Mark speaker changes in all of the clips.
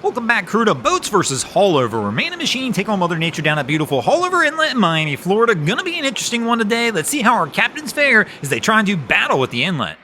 Speaker 1: Welcome back, crew, to Boats vs. Haulover, where man and machine take on Mother Nature down at beautiful Haulover Inlet in Miami, Florida. Gonna be an interesting one today. Let's see how our captains fare as they try and do battle with the inlet.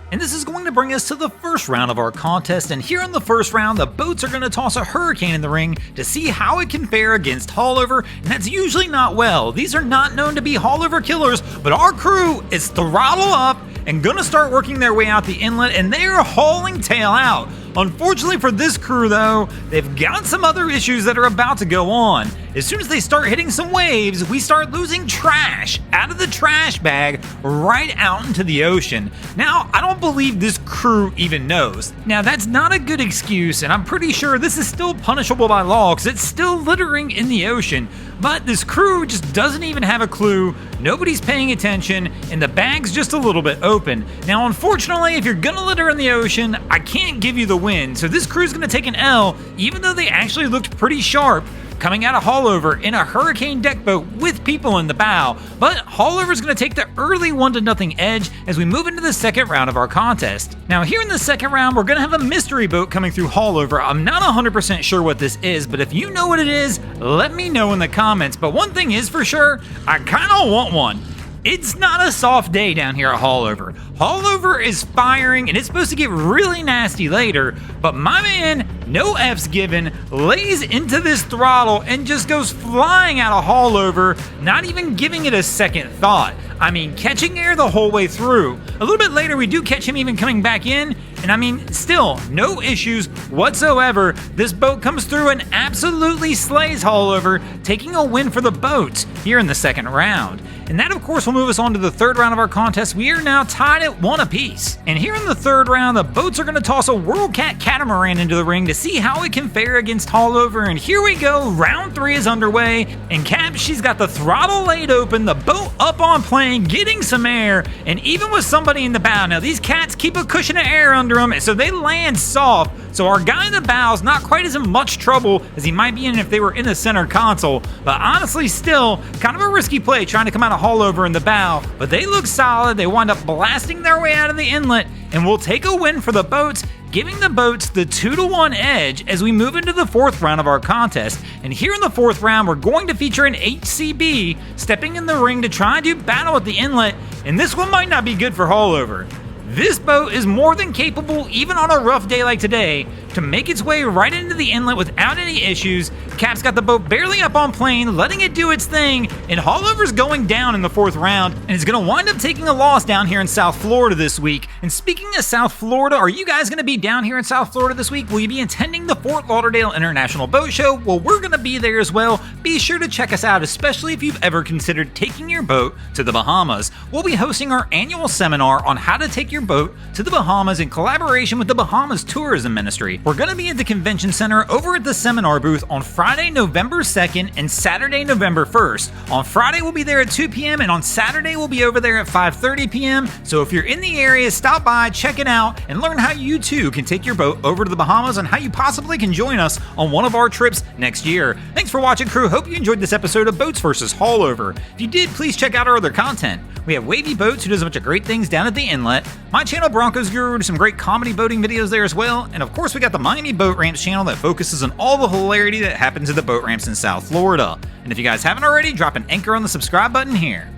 Speaker 1: And this is going to bring us to the first round of our contest, and here in the first round, the boats are going to toss a hurricane in the ring to see how it can fare against Haulover, and that's usually not well. These are not known to be Haulover killers, but our crew is throttle up and gonna start working their way out the inlet, and they are hauling tail out. Unfortunately for this crew though, they've got some other issues that are about to go on. As soon as they start hitting some waves, we start losing trash out of the trash bag right out into the ocean. Now, I don't believe this crew even knows. Now, that's not a good excuse, and I'm pretty sure this is still punishable by law because it's still littering in the ocean. But this crew just doesn't even have a clue, nobody's paying attention, and the bag's just a little bit open. Now, unfortunately, if you're gonna litter in the ocean, I can't give you the win, so this crew's gonna take an L, even though they actually looked pretty sharp coming out of Haulover in a hurricane deck boat with people in the bow. But Haulover's going to take the early 1-0 edge as we move into the second round of our contest. Now here in the second round, we're going to have a mystery boat coming through Haulover. I'm not 100% sure what this is, but if you know what it is, let me know in the comments. But one thing is for sure, I kind of want one. It's not a soft day down here at Haulover. Haulover is firing, and it's supposed to get really nasty later, but my man, no F's given, lays into this throttle and just goes flying out of Haulover, not even giving it a second thought. I mean, catching air the whole way through. A little bit later, we do catch him even coming back in, and I mean, still, no issues whatsoever. This boat comes through and absolutely slays Haulover, taking a win for the boats here in the second round. And that, of course, will move us on to the third round of our contest. We are now tied at 1 apiece. And here in the third round, the boats are going to toss a World Cat catamaran into the ring to see how it can fare against Haulover. And here we go, round 3 is underway. And Cap, she's got the throttle laid open, the boat up on plane, getting some air, and even with somebody in the bow. Now, these cats keep a cushion of air under them, so they land soft. So our guy in the bow is not quite as in much trouble as he might be in if they were in the center console. But honestly, still, kind of a risky play trying to come out of Haulover in the bow. But they look solid. They wind up blasting their way out of the inlet, and we'll take a win for the boats, giving the boats the 2-1 edge as we move into the fourth round of our contest. And here in the fourth round, we're going to feature an HCB stepping in the ring to try and do battle at the inlet, and this one might not be good for Haulover. This boat is more than capable, even on a rough day like today, to make its way right into the inlet without any issues. Cap's got the boat barely up on plane, letting it do its thing, and Haulover's going down in the fourth round, and is going to wind up taking a loss down here in South Florida this week. And speaking of South Florida, are you guys going to be down here in South Florida this week? Will you be attending the Fort Lauderdale International Boat Show? Well, we're going to be there as well. Be sure to check us out, especially if you've ever considered taking your boat to the Bahamas. We'll be hosting our annual seminar on how to take your boat to the Bahamas in collaboration with the Bahamas Tourism Ministry. We're going to be at the Convention Center over at the seminar booth on Friday, November 2nd and Saturday, November 1st. On Friday, we'll be there at 2 p.m. and on Saturday, we'll be over there at 5:30 p.m. So if you're in the area, stop by, check it out, and learn how you too can take your boat over to the Bahamas and how you possibly can join us on one of our trips next year. Thanks for watching, crew. Hope you enjoyed this episode of Boats vs. Haulover. If you did, please check out our other content. We have Wavy Boats, who does a bunch of great things down at the inlet. My channel, Broncos Guru, does some great comedy boating videos there as well. And of course, we got the Miami Boat Ramps channel that focuses on all the hilarity that happens at the boat ramps in South Florida. And if you guys haven't already, drop an anchor on the subscribe button here.